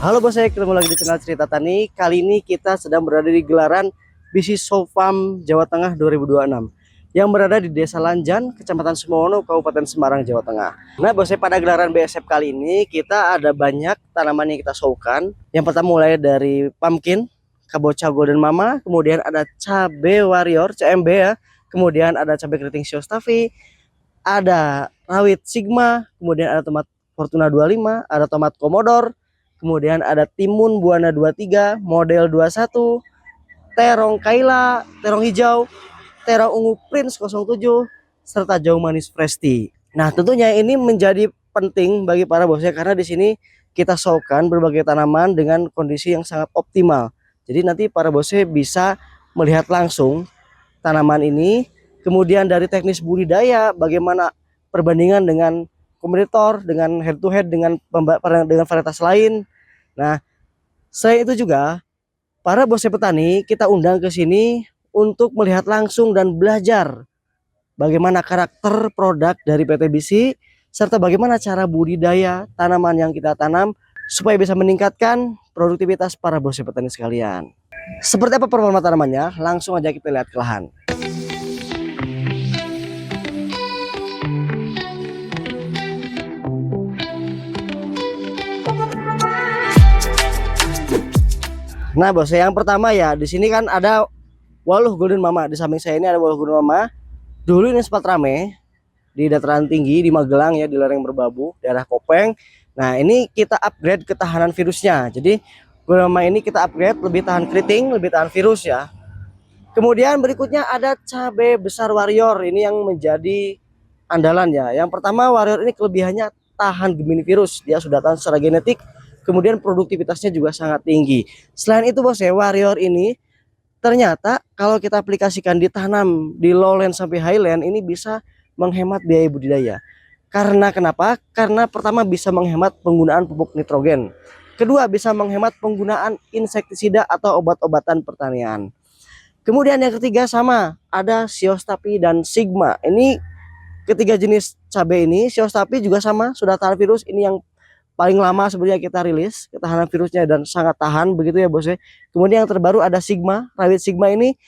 Halo bos, saya ketemu lagi di channel Cerita Tani. Kali ini kita sedang berada di gelaran BC Sow Farm Jawa Tengah 2026 yang berada di Desa Lanjan, Kecamatan Sumowono, Kabupaten Semarang, Jawa Tengah. Nah bos, pada gelaran BSF kali ini kita ada banyak tanaman yang kita sowkan. Yang pertama mulai dari pumpkin, kabocha golden mama, kemudian ada cabe warrior, CMB ya, kemudian ada cabe keriting Shiostavi, ada rawit sigma, kemudian ada tomat Fortuna 25, ada tomat komodor, kemudian ada timun buana 23, model 21, terong kaila, terong hijau, terong ungu prince 07, serta jauh manis presti. Nah, tentunya ini menjadi penting bagi para bosnya karena di sini kita sowkan berbagai tanaman dengan kondisi yang sangat optimal. Jadi nanti para bosnya bisa melihat langsung tanaman ini, kemudian dari teknis budidaya bagaimana perbandingan dengan kompetitor, dengan head to head dengan varietas lain. Nah, selain itu juga para bosnya petani kita undang ke sini untuk melihat langsung dan belajar bagaimana karakter produk dari PT BC serta bagaimana cara budidaya tanaman yang kita tanam supaya bisa meningkatkan produktivitas para bosnya petani sekalian. Seperti apa performa tanamannya? Langsung aja kita lihat ke lahan. Nah bos, yang pertama ya di sini kan ada Waluh Golden Mama. Di samping saya ini ada Waluh Golden Mama. Dulu ini sempat rame di dataran tinggi di Magelang ya, di lereng Merbabu, daerah Kopeng. Nah ini kita upgrade ketahanan virusnya. Jadi Golden Mama ini kita upgrade lebih tahan keriting, lebih tahan virus ya. Kemudian berikutnya ada cabai besar warrior, ini yang menjadi andalan ya. Yang pertama warrior ini kelebihannya tahan Gemini virus, dia sudah tahan secara genetik. Kemudian produktivitasnya juga sangat tinggi. Selain itu bos ya, warrior ini ternyata kalau kita aplikasikan ditanam di lowland sampai highland ini bisa menghemat biaya budidaya. Karena kenapa? Karena pertama bisa menghemat penggunaan pupuk nitrogen. Kedua bisa menghemat penggunaan insektisida atau obat-obatan pertanian. Kemudian yang ketiga sama ada Shiostavi dan Sigma. Ini ketiga jenis cabai ini, Shiostavi juga sama sudah tahan virus. Ini yang paling lama sebenarnya kita rilis ketahanan virusnya dan sangat tahan begitu ya bos ya. Kemudian yang terbaru ada Sigma, rawit Sigma ini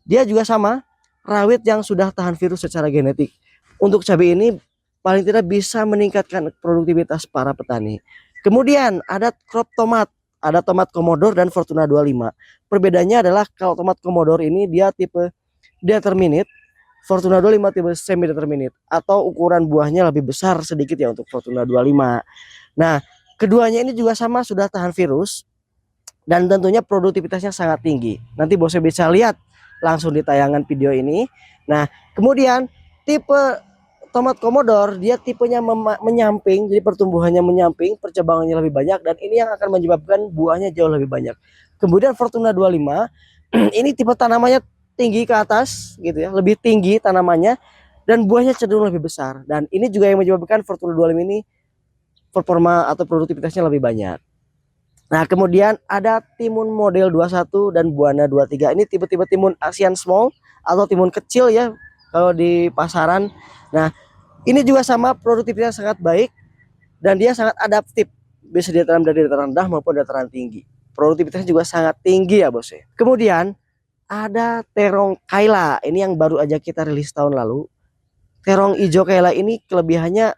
dia juga sama rawit yang sudah tahan virus secara genetik. Untuk cabai ini paling tidak bisa meningkatkan produktivitas para petani. Kemudian ada crop tomat, ada tomat komodor dan Fortuna 25. Perbedaannya adalah kalau tomat komodor ini dia tipe determinate, Fortuna 25 tipe semi determinate atau ukuran buahnya lebih besar sedikit ya untuk Fortuna 25. Nah, keduanya ini juga sama sudah tahan virus dan tentunya produktivitasnya sangat tinggi. Nanti bosnya bisa lihat langsung di tayangan video ini. Nah, kemudian tipe tomat komodor dia tipenya menyamping, jadi pertumbuhannya menyamping, percabangannya lebih banyak dan ini yang akan menyebabkan buahnya jauh lebih banyak. Kemudian Fortuna 25 ini tipe tanamannya tinggi ke atas gitu ya, lebih tinggi tanamannya dan buahnya cenderung lebih besar. Dan ini juga yang menyebabkan Fortuna 25 ini performa atau produktivitasnya lebih banyak. Nah, kemudian ada timun model 21 dan buana 23. Ini tipe-tipe timun Asian small atau timun kecil ya kalau di pasaran. Nah, ini juga sama produktivitasnya sangat baik dan dia sangat adaptif. Bisa ditanam dari dataran rendah maupun dataran tinggi. Produktivitasnya juga sangat tinggi ya, Bos ya. Kemudian ada terong kaila. Ini yang baru aja kita rilis tahun lalu. Terong hijau kaila ini kelebihannya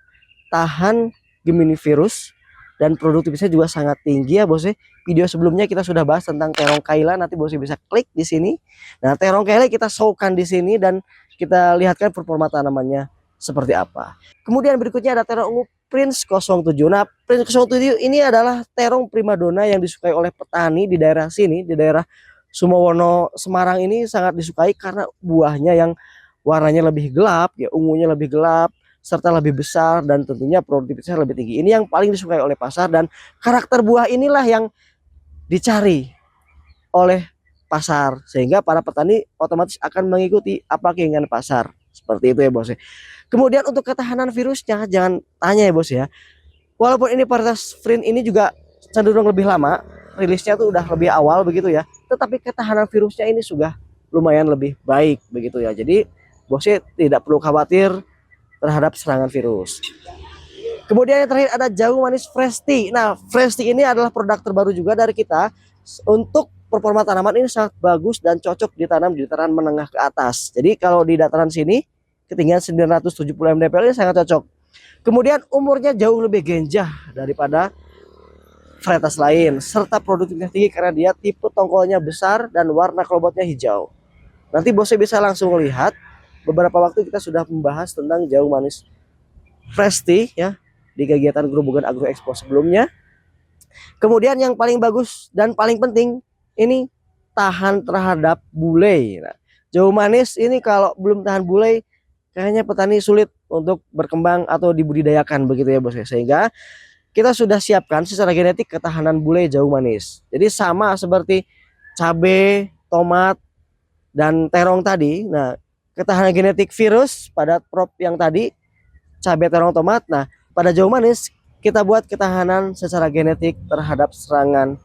tahan Gemini virus dan produktivitasnya juga sangat tinggi ya bos. Video sebelumnya kita sudah bahas tentang terong kaila, nanti bos bisa klik di sini. Nah, terong kaila kita showkan di sini dan kita lihatkan performa tanamannya seperti apa. Kemudian berikutnya ada terong ungu Prince 07. Nah, Prince 07 ini adalah terong primadona yang disukai oleh petani di daerah sini, di daerah Sumowono Semarang ini sangat disukai karena buahnya yang warnanya lebih gelap, ya ungunya lebih gelap, serta lebih besar dan tentunya produktivitasnya lebih tinggi. Ini yang paling disukai oleh pasar dan karakter buah inilah yang dicari oleh pasar sehingga para petani otomatis akan mengikuti apa keinginan pasar. Seperti itu ya bos. Kemudian untuk ketahanan virusnya jangan tanya ya bos ya. Walaupun ini varietas Frin ini juga cenderung lebih lama, rilisnya tuh udah lebih awal begitu ya. Tetapi ketahanan virusnya ini sudah lumayan lebih baik begitu ya. Jadi bosnya tidak perlu khawatir terhadap serangan virus. Kemudian yang terakhir ada jagung manis Fresh Tea. Nah, Fresh Tea ini adalah produk terbaru juga dari kita. Untuk performa tanaman ini sangat bagus dan cocok ditanam di dataran menengah ke atas. Jadi kalau di dataran sini ketinggian 970 mdpl ini sangat cocok. Kemudian umurnya jauh lebih genjah daripada varietas lain, serta produktivitas tinggi karena dia tipe tongkolnya besar dan warna kelobotnya hijau. Nanti bosnya bisa langsung lihat. Beberapa waktu kita sudah membahas tentang jagung manis Fresh Tea ya di kegiatan Grobogan Agro Expo sebelumnya. Kemudian yang paling bagus dan paling penting ini tahan terhadap bule. Nah, jagung manis ini kalau belum tahan bule kayaknya petani sulit untuk berkembang atau dibudidayakan begitu ya bos. Sehingga kita sudah siapkan secara genetik ketahanan bule jagung manis. Jadi sama seperti cabai, tomat, dan terong tadi. Nah, ketahanan genetik virus pada prop yang tadi cabai, terong, tomat. Nah, pada jagung manis kita buat ketahanan secara genetik terhadap serangan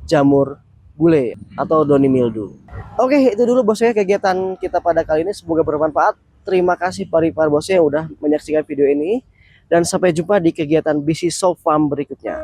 jamur bule atau downy mildew. Oke, itu dulu bosnya kegiatan kita pada kali ini. Semoga bermanfaat. Terima kasih para bosnya yang udah menyaksikan video ini. Dan sampai jumpa di kegiatan BC Soft Farm berikutnya.